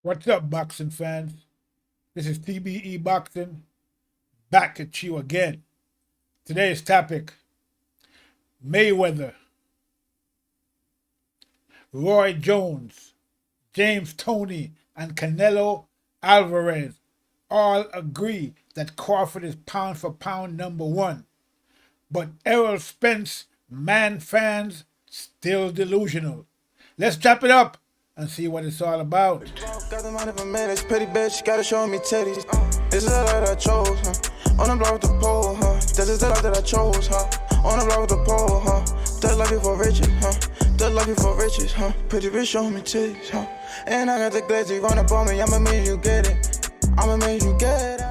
What's up, boxing fans? This is TBE Boxing, back at you again. Today's topic, Mayweather, Roy Jones, James Toney, and Canelo Alvarez all agree that Crawford is pound for pound number one. But Errol Spence, man fans, still delusional. Let's chop it up and see what it's all about. Got the money for minutes, pretty bitch, gotta show me titties. This is the life that I chose, huh? On the block with the pole, huh? This is the life that I chose, huh? On the block with the pole, huh? That life for riches, huh? That life for riches, huh? Pretty bitch, show me titties, huh? And I got the glizzy, run up on me, I'ma make you get it. I'ma make you get it.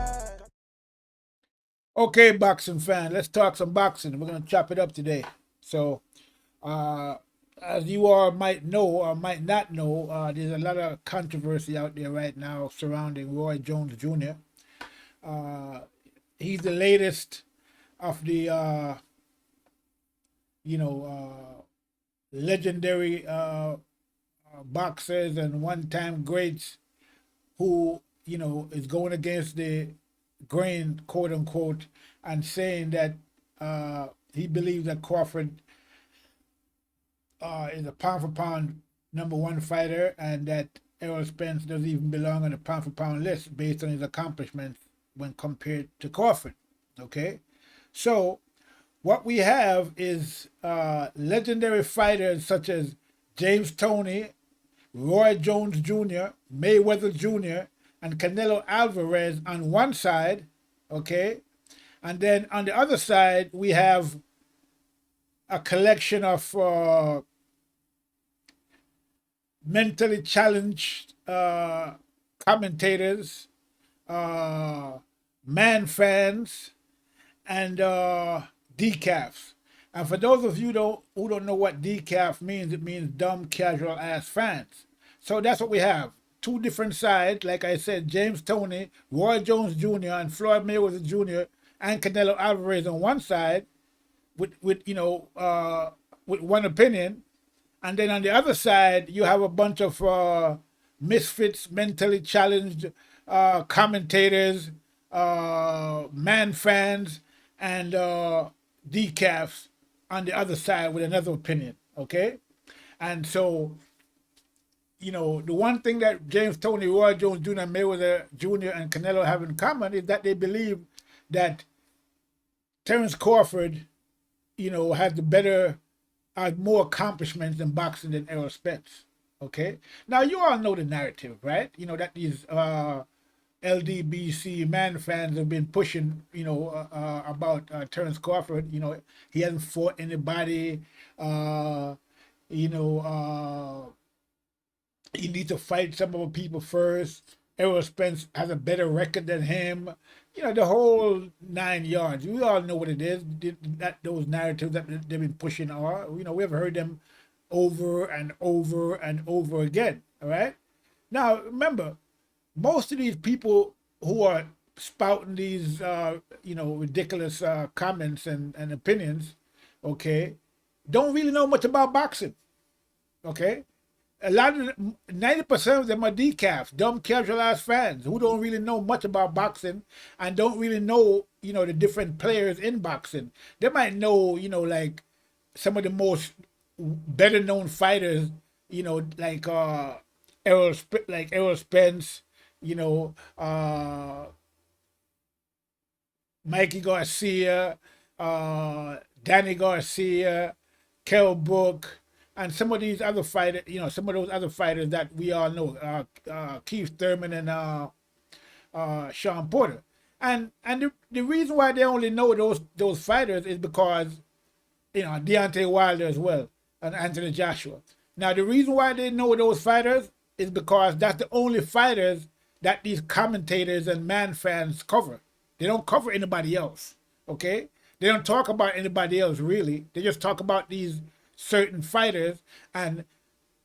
Okay, boxing fan, let's talk some boxing. We're gonna chop it up today. So, as you all might know or might not know, there's a lot of controversy out there right now surrounding Roy Jones Jr. He's the latest of the, legendary boxers and one-time greats who, is going against the grain, quote unquote, and saying that he believes that Crawford is a pound for pound number one fighter, and that Errol Spence doesn't even belong on the pound for pound list based on his accomplishments when compared to Crawford. Okay, so what we have is legendary fighters such as James Toney, Roy Jones Jr., Mayweather Jr., and Canelo Alvarez on one side, okay? And then on the other side, we have a collection of mentally challenged commentators, man fans, and decafs. And for those of you who don't know what decaf means, it means dumb, casual ass fans. So that's what we have. Two different sides, like I said, James Toney, Roy Jones Jr., and Floyd Mayweather Jr., and Canelo Alvarez on one side, with one opinion, and then on the other side you have a bunch of misfits, mentally challenged commentators, man fans, and decafs on the other side with another opinion. Okay, and so the one thing that James Toney, Roy Jones Jr., Mayweather Jr., and Canelo have in common is that they believe that Terence Crawford, has more accomplishments in boxing than Errol Spence. Okay, now you all know the narrative, right? That these LDBC man fans have been pushing, about Terence Crawford. He hasn't fought anybody. He needs to fight some of the people first. Errol Spence has a better record than him. The whole 9 yards. We all know what it is. That those narratives that they've been pushing are. We've heard them over and over and over again. All right. Now remember, most of these people who are spouting these, ridiculous comments and opinions, okay, don't really know much about boxing. Okay. A lot of 90% of them are decaf, dumb, casualized fans who don't really know much about boxing and don't really know, the different players in boxing. They might know, like some of the most better known fighters, like Errol Spence, Mikey Garcia, Danny Garcia, Kell Brook, and some of these other fighters, some of those other fighters that we all know, Keith Thurman and Sean Porter. And the reason why they only know those fighters is because, Deontay Wilder as well, and Anthony Joshua. Now, the reason why they know those fighters is because that's the only fighters that these commentators and man fans cover. They don't cover anybody else, okay? They don't talk about anybody else, really. They just talk about these certain fighters, and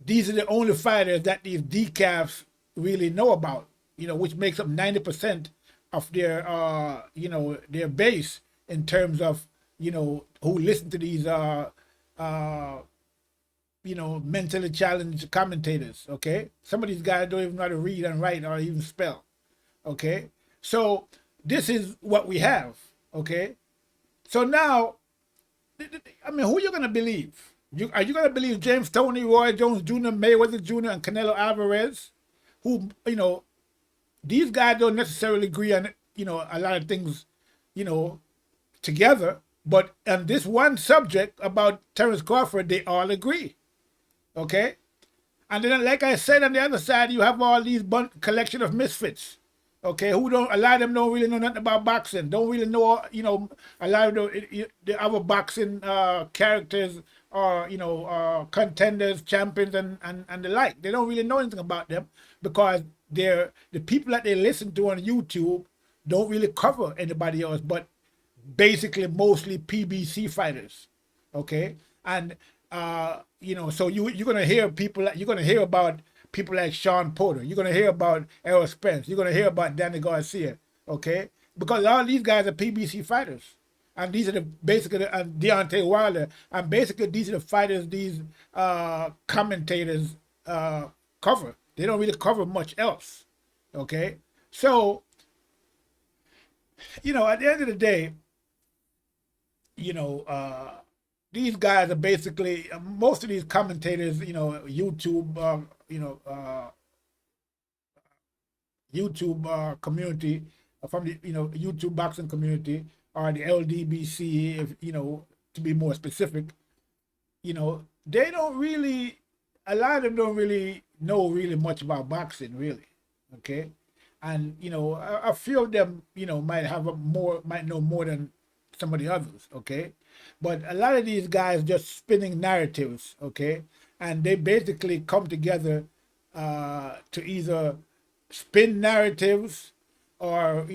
these are the only fighters that these decafs really know about, which makes up 90% of their their base in terms of who listen to these mentally challenged commentators. Okay, some of these guys don't even know how to read and write or even spell. Okay, so this is what we have. Okay, so now, I mean, who are you gonna believe? Are you gonna believe James Toney, Roy Jones Jr., Mayweather Jr., and Canelo Alvarez, who these guys don't necessarily agree on a lot of things, you know, together, but on this one subject about Terence Crawford, they all agree. Okay, and then, like I said, on the other side, you have all these collection of misfits. Okay, who don't a lot of them don't really know nothing about boxing. Don't really know, a lot of the other boxing characters or contenders, champions, and the like. They don't really know anything about them because the people that they listen to on YouTube don't really cover anybody else, but basically mostly PBC fighters. Okay, and so you're gonna hear about people like Sean Porter. You're gonna hear about Errol Spence. You're gonna hear about Danny Garcia. Okay, because all these guys are PBC fighters, and these are basically Deontay Wilder, and basically these are the fighters these commentators cover. They don't really cover much else. Okay, so at the end of the day, these guys are basically most of these commentators, YouTube, YouTube community from the YouTube boxing community or the LDBC, if to be more specific, they don't really, a lot of them don't really know really much about boxing, really. Okay, and a few of them might know more than some of the others. Okay, but a lot of these guys just spinning narratives. Okay, and they basically come together to either spin narratives or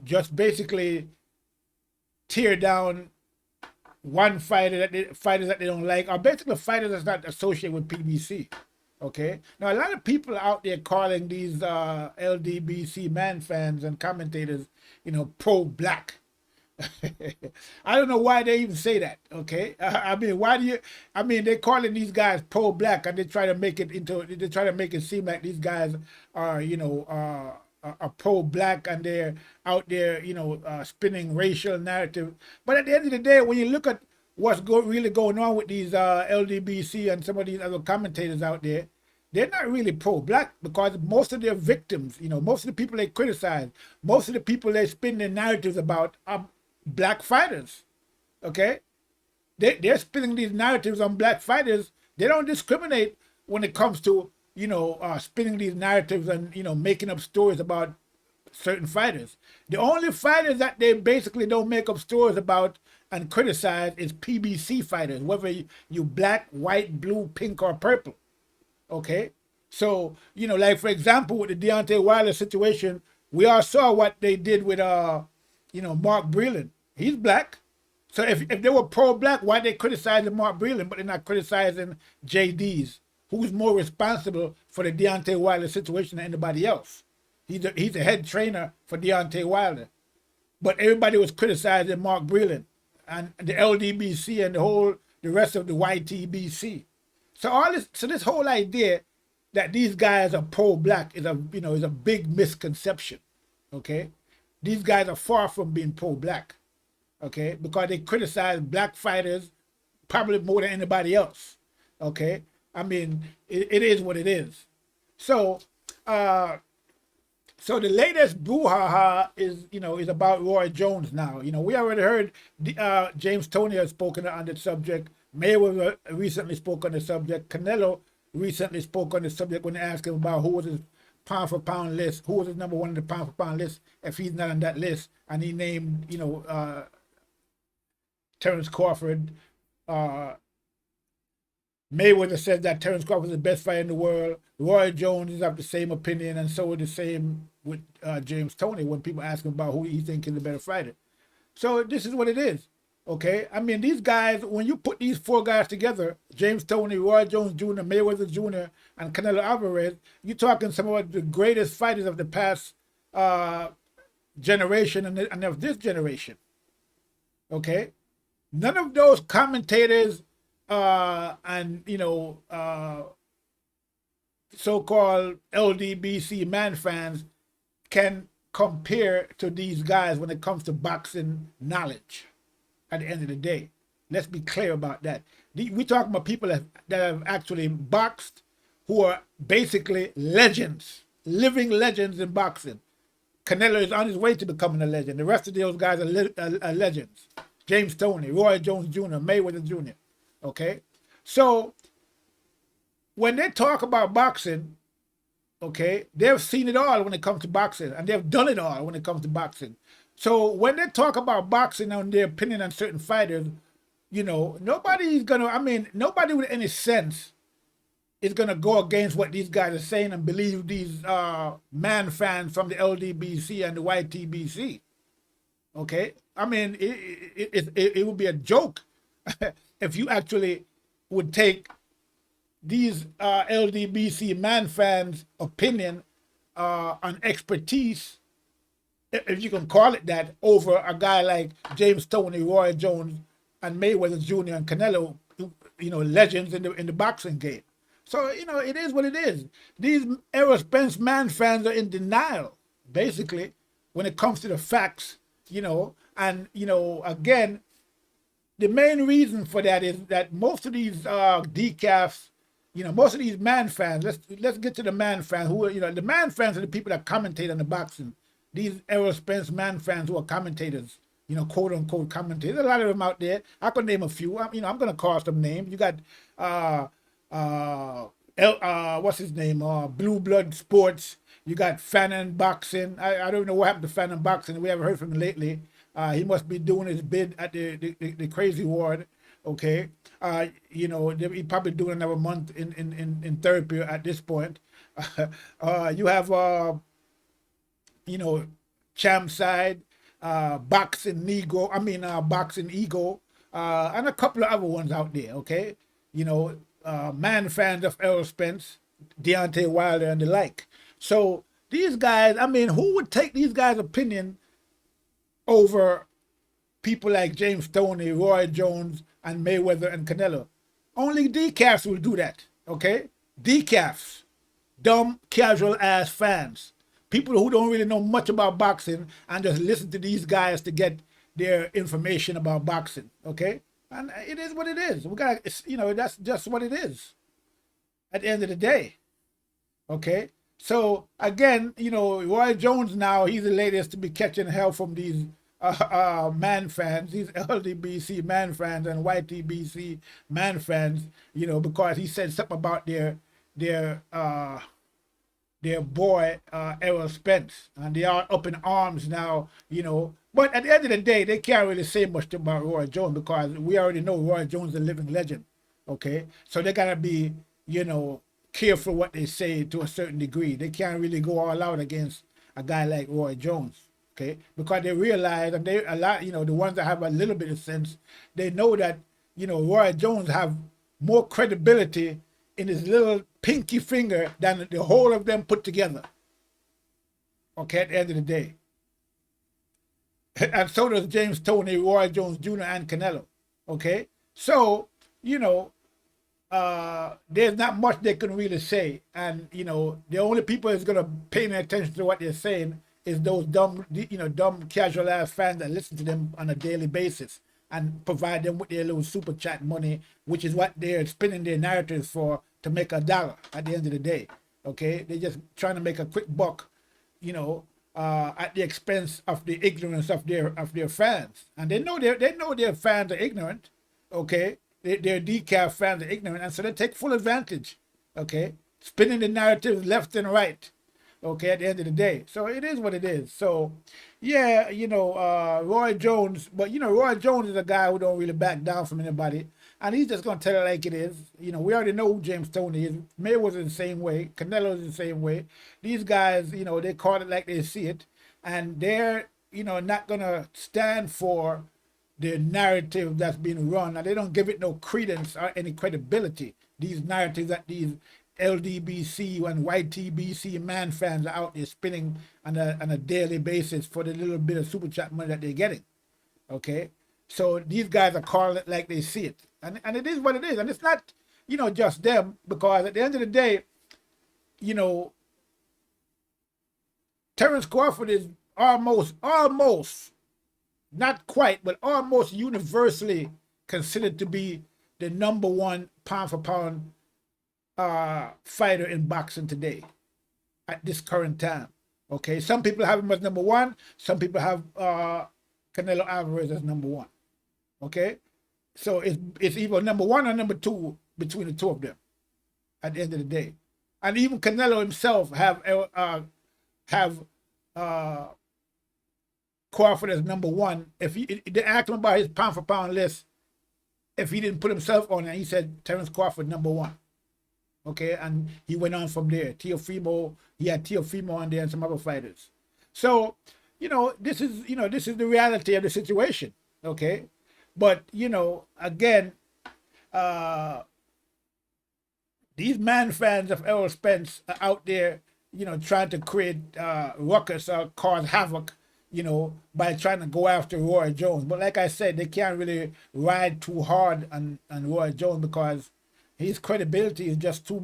just basically tear down one fighters that they don't like, or basically fighters that's not associated with PBC. Okay, now a lot of people out there calling these LDBC man fans and commentators, pro-black. I don't know why they even say that. Okay, I mean, why do you? I mean, they're calling these guys pro-black, and they try to make it seem like these guys are, are pro-black, and they're out there, spinning racial narrative. But at the end of the day, when you look at what's really going on with these LDBC and some of these other commentators out there, they're not really pro-black, because most of their victims, most of the people they criticize, most of the people they spin their narratives about are black fighters. Okay, they're spinning these narratives on black fighters. They don't discriminate when it comes to spinning these narratives and making up stories about certain fighters. The only fighters that they basically don't make up stories about and criticize is PBC fighters, whether you black, white, blue, pink, or purple. Okay, so like for example with the Deontay Wilder situation, we all saw what they did with Mark Breland. He's black, so if they were pro-black, why they criticizing Mark Breland, but they're not criticizing JD's, who's more responsible for the Deontay Wilder situation than anybody else? He's a head trainer for Deontay Wilder, but everybody was criticizing Mark Breland and the LDBC and the rest of the YTBC. So this whole idea that these guys are pro-black is a big misconception. Okay, these guys are far from being pro-black. Okay, because they criticize black fighters probably more than anybody else. Okay, I mean it is what it is. So the latest brouhaha is about Roy Jones now. We already heard James Toney has spoken on the subject. Mayweather recently spoke on the subject. Canelo recently spoke on the subject when they asked him about who was his pound for pound list, who was his number one in the pound for pound list if he's not on that list, and he named Terence Crawford. Mayweather says that Terence Crawford is the best fighter in the world. Roy Jones is of the same opinion, and so is the same with James Toney when people ask him about who he thinks is the better fighter. So this is what it is. Okay, I mean, these guys, when you put these four guys together, James Toney, Roy Jones Jr., Mayweather Jr., and Canelo Alvarez, you're talking some of the greatest fighters of the past generation and of this generation. Okay, none of those commentators and so-called LDBC man fans can compare to these guys when it comes to boxing knowledge. At the end of the day, let's be clear about that. We're talking about people that have actually boxed, who are basically legends, living legends in boxing. Canelo is on his way to becoming a legend. The rest of those guys are legends. James Toney, Roy Jones Jr., Mayweather Jr. Okay? So, when they talk about boxing, okay, they've seen it all when it comes to boxing, and they've done it all when it comes to boxing. So, when they talk about boxing and their opinion on certain fighters, nobody with any sense is going to go against what these guys are saying and believe these man fans from the LDBC and the YTBC. Okay? I mean, it would be a joke if you actually would take these LDBC man fans' opinion on expertise, if you can call it that, over a guy like James Toney, Roy Jones, and Mayweather Jr. and Canelo, legends in the boxing game. So, it is what it is. These Errol Spence man fans are in denial, basically, when it comes to the facts, and, again, the main reason for that is that most of these decafs, most of these man fans, let's get to the man fans who are, the man fans are the people that commentate on the boxing. These Errol Spence man fans who are commentators, quote unquote commentators. There's a lot of them out there. I could name a few. I'm going to call some names. You got, what's his name? Blue Blood Sports. You got Fannin Boxing. I don't know what happened to Fannin Boxing. We haven't heard from him lately. He must be doing his bid at the crazy ward. Okay. He probably doing another month in therapy at this point. You have, Champ Side, Boxing Nego, Boxing Ego, and a couple of other ones out there. Okay. Man fans of Errol Spence, Deontay Wilder, and the like. So these guys, who would take these guys' opinion over people like James Toney, Roy Jones, and Mayweather and Canelo? Only decafs will do that, okay? Decafs, dumb, casual-ass fans, people who don't really know much about boxing and just listen to these guys to get their information about boxing, okay? And it is what it is. That's just what it is at the end of the day, okay? So, again, Roy Jones now, he's the latest to be catching hell from these man fans, these LDBC man fans and YTBC man fans, because he said something about their boy Errol Spence, and they are up in arms now, But at the end of the day, they can't really say much about Roy Jones because we already know Roy Jones is a living legend, okay? So they gotta be, careful what they say to a certain degree. They can't really go all out against a guy like Roy Jones, okay? Because they realize, and the ones that have a little bit of sense, they know that, Roy Jones have more credibility in his little pinky finger than the whole of them put together, okay, at the end of the day. And so does James Toney, Roy Jones Jr., and Canelo, okay? So, there's not much they can really say. And, the only people that's going to pay any attention to what they're saying is those dumb casual-ass fans that listen to them on a daily basis and provide them with their little super chat money, which is what they're spinning their narratives for, to make $1 at the end of the day, okay? They're just trying to make a quick buck, at the expense of the ignorance of their fans. And they know their fans are ignorant, okay? Their decaf fans are ignorant, and so they take full advantage, okay? Spinning the narrative left and right, okay, at the end of the day. So it is what it is. So, yeah, Roy Jones, but, Roy Jones is a guy who don't really back down from anybody, and he's just going to tell it like it is. We already know who James Toney is. Mayweather's the same way. Canelo's the same way. These guys, they call it like they see it, and they're, not going to stand for the narrative that's being run, and they don't give it no credence or any credibility. These narratives that these LDBC and YTBC man fans are out there spinning on a daily basis for the little bit of super chat money that they're getting. Okay, so these guys are calling it like they see it. And it is what it is. And it's not, just them, because at the end of the day, you know, Terence Crawford is almost, not quite, but almost universally considered to be the number one pound for pound fighter in boxing today at this current time. Okay, some people have him as number one. Some people have Canelo Alvarez as number one. Okay, so it's either number one or number two between the two of them at the end of the day. And even Canelo himself have Crawford as number one. If they asked him about his pound for pound list, if he didn't put himself on it, he said Terence Crawford number one. Okay, and he went on from there. He had Teofimo on there and some other fighters. So, this is the reality of the situation. Okay, but again, these man fans of Errol Spence are out there, trying to create ruckus or cause havoc, by trying to go after Roy Jones. But like I said, they can't really ride too hard on Roy Jones because his credibility is just too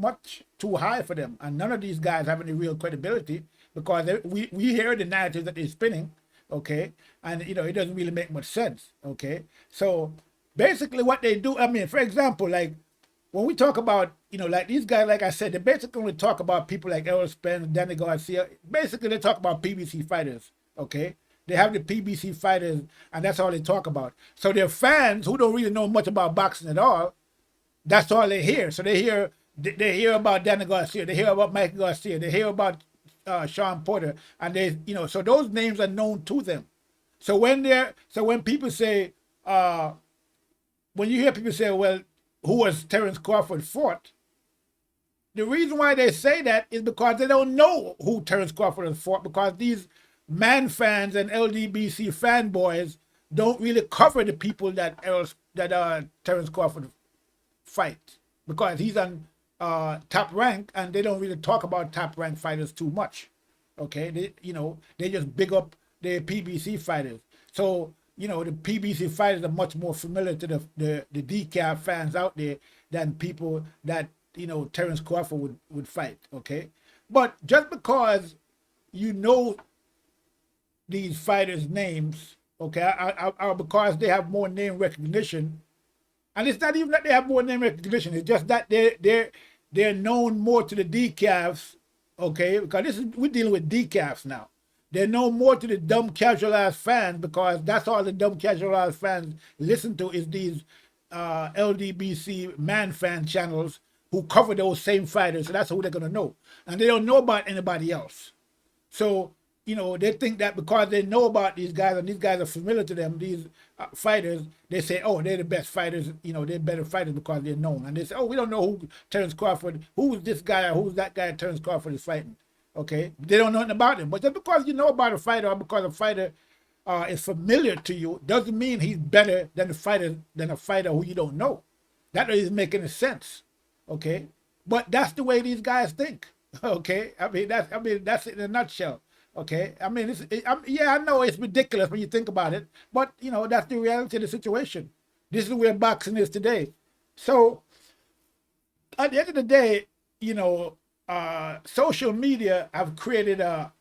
high for them. And none of these guys have any real credibility because we hear the narrative that they're spinning, okay? And, it doesn't really make much sense, okay? So basically what they do, for example, like when we talk about, like these guys, like I said, they basically only talk about people like Errol Spence, Danny Garcia. Basically, they talk about PBC fighters, okay? They have the PBC fighters, and that's all they talk about. So their fans who don't really know much about boxing at all, that's all they hear. So they hear about Danny Garcia, they hear about Mike Garcia, they hear about Sean Porter, and so those names are known to them. So when people say, when you hear people say, well, who was Terence Crawford fought? The reason why they say that is because they don't know who Terence Crawford has fought, because these man fans and LDBC fanboys don't really cover the people that Terence Crawford fight, because he's on top rank, and they don't really talk about top rank fighters too much. Okay, they just big up their PBC fighters. So the PBC fighters are much more familiar to the decaf fans out there than people that Terence Crawford would fight. Okay, but just because these fighters' names, okay, or because they have more name recognition. And it's not even that they have more name recognition. It's just that they're known more to the decafs, okay? Because we're dealing with decafs now. They're known more to the dumb casualized fans, because that's all the dumb casualized fans listen to is these LDBC man fan channels who cover those same fighters. So that's who they're gonna know, and they don't know about anybody else. So they think that because they know about these guys and these guys are familiar to them, these fighters, they say, oh, they're the best fighters, they're better fighters because they're known. And they say, oh, we don't know who Terence Crawford, who's this guy or who's that guy Terence Crawford is fighting, okay? They don't know nothing about him. But just because you know about a fighter or because a fighter is familiar to you doesn't mean he's better than a fighter who you don't know. That doesn't make any sense, okay? But that's the way these guys think, okay? That's it in a nutshell. Okay, I know it's ridiculous when you think about it, but that's the reality of the situation. This is where boxing is today. So at the end of the day, social media have created a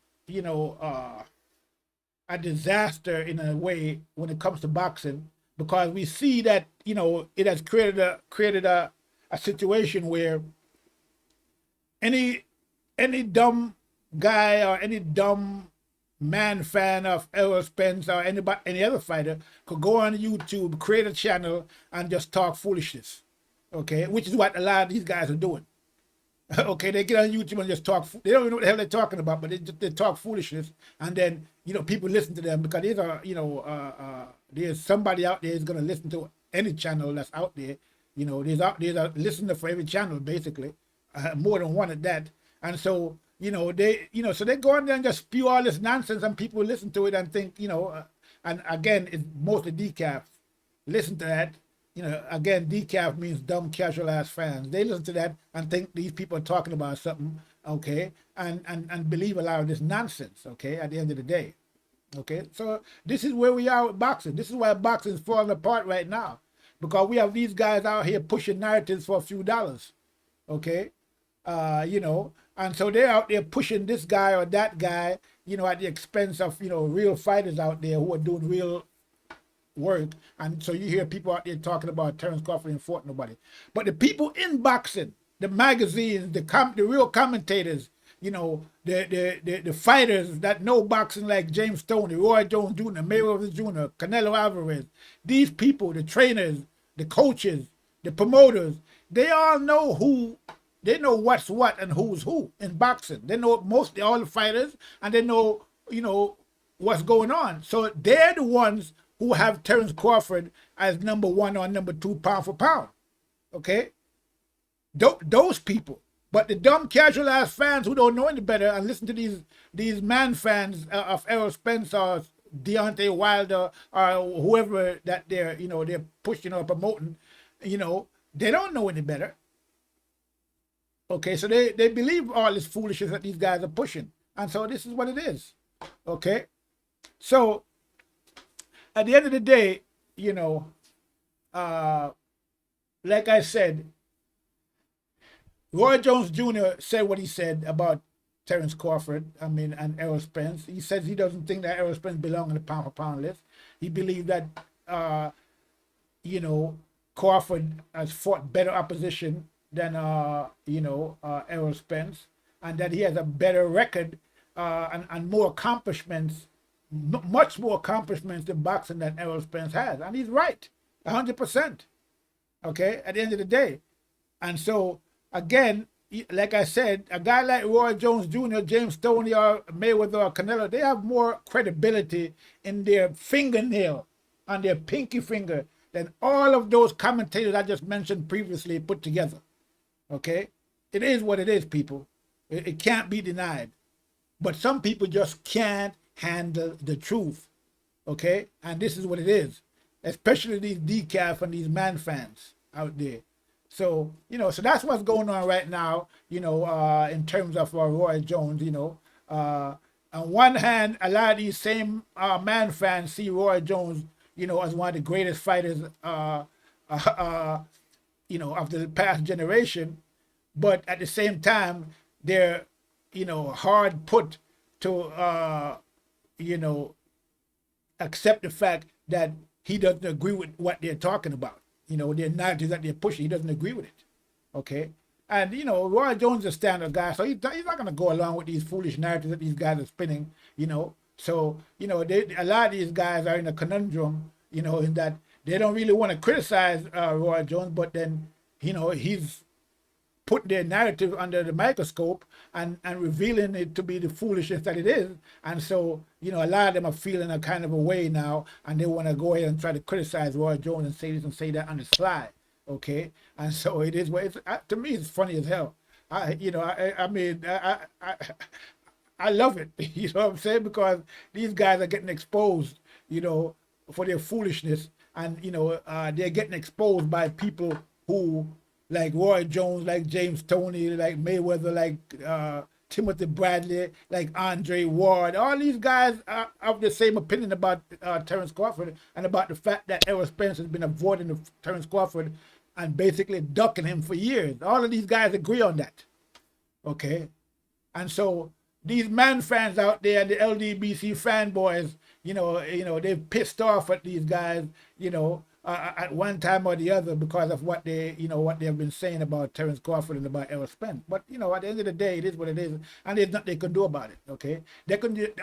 disaster in a way when it comes to boxing, because we see that it has created a situation where any dumb guy or any dumb man fan of Errol Spence or any other fighter could go on YouTube, create a channel, and just talk foolishness, okay? Which is what a lot of these guys are doing. Okay, they get on YouTube and just talk. They don't even know what the hell they're talking about, but they talk foolishness, and then people listen to them because these are there's somebody out there who's gonna listen to any channel that's out there. There's a listener for every channel basically, more than one at that, and so. So they go on there and just spew all this nonsense, and people listen to it and think, and again, it's mostly decaf. Listen to that. Again, decaf means dumb casualized fans. They listen to that and think these people are talking about something, okay, and believe a lot of this nonsense, okay, at the end of the day. Okay, so this is where we are with boxing. This is why boxing is falling apart right now. because we have these guys out here pushing narratives for a few dollars, okay? You know, and so they're out there pushing this guy or that guy, you know, at the expense of, you know, real fighters out there who are doing real work. And so you hear people out there talking about Terence Crawford and fought nobody. But the people in boxing, the magazines, the real commentators, you know, the fighters that know boxing like James Stoney, Roy Jones Jr., Mayweather Jr., Canelo Alvarez, these people, the trainers, the coaches, the promoters, they all know who, they know what's what and who's who in boxing. They know mostly all the fighters, and they know, you know, what's going on. So they're the ones who have Terence Crawford as number 1 or number 2 pound for pound, okay? Those people. But the dumb casualized fans who don't know any better and listen to these man fans of Errol Spence or Deontay Wilder or whoever that they're, you know, they're pushing or promoting, you know, they don't know any better. Okay, so they believe all this foolishness that these guys are pushing. And so this is what it is. Okay? So at the end of the day, you know, like I said, Roy Jones Jr. said what he said about Terence Crawford, and Errol Spence. He says he doesn't think that Errol Spence belongs on the pound for pound list. He believes that, you know, Crawford has fought better opposition than, Errol Spence, and that he has a better record and more accomplishments, much more accomplishments in boxing than Errol Spence has. And he's right, 100%. Okay, at the end of the day. And so, again, like I said, a guy like Roy Jones Jr., James Stoney, or Mayweather or Canelo, they have more credibility in their fingernail, on their pinky finger, than all of those commentators I just mentioned previously put together. Okay? It is what it is, people. It can't be denied. But some people just can't handle the truth. Okay? And this is what it is. Especially these decaf and these man fans out there. So, you know, so that's what's going on right now, you know, in terms of Roy Jones, you know. On one hand, a lot of these same man fans see Roy Jones, you know, as one of the greatest fighters, you know, of the past generation. But at the same time, they're, you know, hard put to, you know, accept the fact that he doesn't agree with what they're talking about. You know, their narratives that they're pushing, he doesn't agree with it. Okay? And, you know, Roy Jones is a standard guy, so he's not going to go along with these foolish narratives that these guys are spinning, you know. So, you know, a lot of these guys are in a conundrum, you know, in that they don't really want to criticize Roy Jones, but then, you know, he's put their narrative under the microscope and revealing it to be the foolishness that it is. And so, you know, a lot of them are feeling a kind of a way now, and they want to go ahead and try to criticize Roy Jones and say this and say that on the slide. Okay? And so it is what it's, to me, it's funny as hell. I love it. You know what I'm saying? Because these guys are getting exposed, you know, for their foolishness. And, you know, they're getting exposed by people who, like Roy Jones, like James Toney, like Mayweather, like Timothy Bradley, like Andre Ward. All these guys are of the same opinion about Terence Crawford and about the fact that Errol Spence has been avoiding Terence Crawford and basically ducking him for years. All of these guys agree on that. Okay? And so these man fans out there, the LDBC fanboys, you know, they're pissed off at these guys, you know, at one time or the other because of what they, you know, what they've been saying about Terence Crawford and about Errol Spence. But, you know, at the end of the day, it is what it is, and there's nothing they can do about it, okay?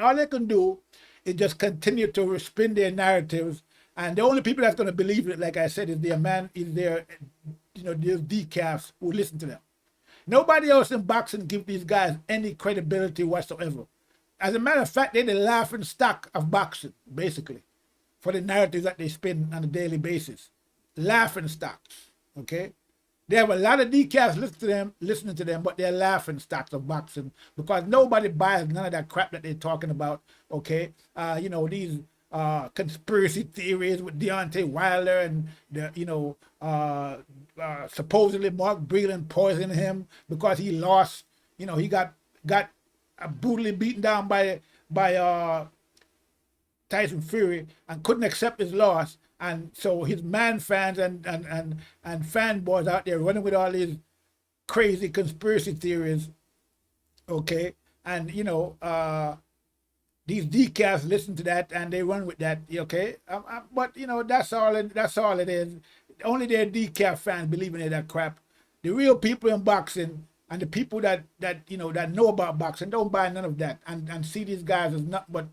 All they can do is just continue to spin their narratives, and the only people that's going to believe it, like I said, is their, you know, these decafs who listen to them. Nobody else in boxing gives these guys any credibility whatsoever. As a matter of fact, they're the laughing stock of boxing, basically, for the narratives that they spin on a daily basis. Laughing stocks, okay? They have a lot of decafs listening to them, but they're laughing stocks of boxing because nobody buys none of that crap that they're talking about, okay? You know, these conspiracy theories with Deontay Wilder and, you know, supposedly Mark Breland poisoned him because he lost, you know, he got brutally beaten down by Tyson Fury and couldn't accept his loss, And so his man fans and fanboys out there running with all these crazy conspiracy theories, okay? And these decals listen to that and they run with that, okay? But that's all. That's all it is. Only their decaf fans believe in that crap. The real people in boxing and the people that know about boxing don't buy none of that and see these guys as nothing but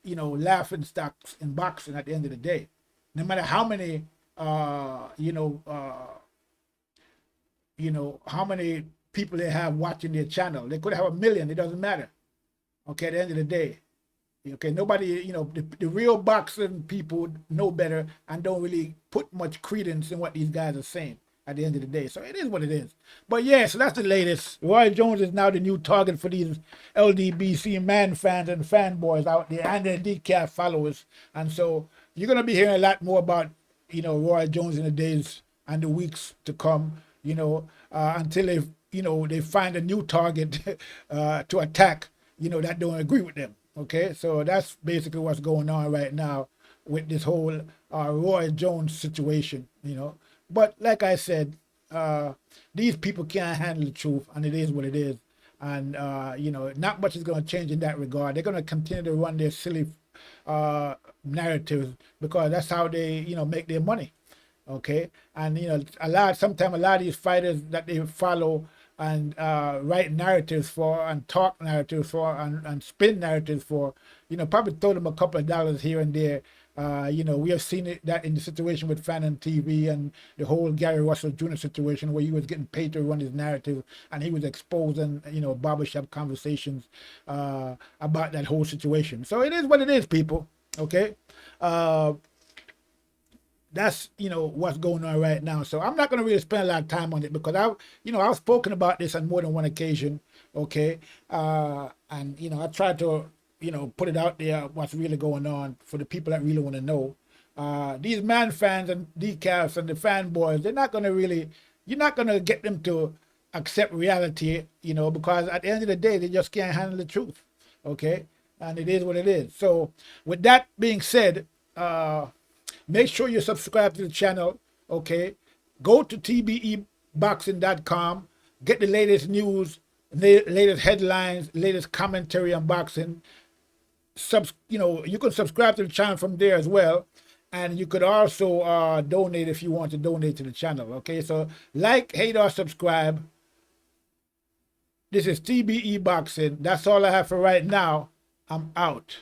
laughing stocks in boxing at the end of the day. No matter how many how many people they have watching their channel. They could have 1 million. It doesn't matter. Okay, at the end of the day. Okay, nobody, the real boxing people know better and don't really put much credence in what these guys are saying at the end of the day. So it is what it is. But yeah, so that's the latest. Roy Jones is now the new target for these LDBC man fans and fanboys out there and their decaf followers. And so you're going to be hearing a lot more about, Roy Jones in the days and the weeks to come, until they find a new target to attack, that don't agree with them. Okay, so that's basically what's going on right now with this whole Roy Jones situation, But like I said, these people can't handle the truth, and it is what it is. And, not much is going to change in that regard. They're going to continue to run their silly narratives because that's how they, make their money. Okay, and sometimes a lot of these fighters that they follow and write narratives for and talk narratives for and spin narratives for, probably throw them a couple of dollars here and there. We have seen that in the situation with Fanon TV and the whole Gary Russell Jr. situation where he was getting paid to run his narrative and he was exposing, barbershop conversations about that whole situation. So it is what it is, people. Okay. That's what's going on right now. So I'm not going to really spend a lot of time on it because I've spoken about this on more than one occasion. Okay, and I tried to put it out there what's really going on for the people that really want to know. These man fans and decals and the fanboys, you're not going to get them to accept reality, because at the end of the day they just can't handle the truth. Okay, and it is what it is. So with that being said, make sure you subscribe to the channel, okay? Go to tbeboxing.com, get the latest news, latest headlines, latest commentary on boxing. You can subscribe to the channel from there as well. And you could also donate if you want to donate to the channel, okay? So like, hate, or subscribe. This is TBE Boxing. That's all I have for right now. I'm out.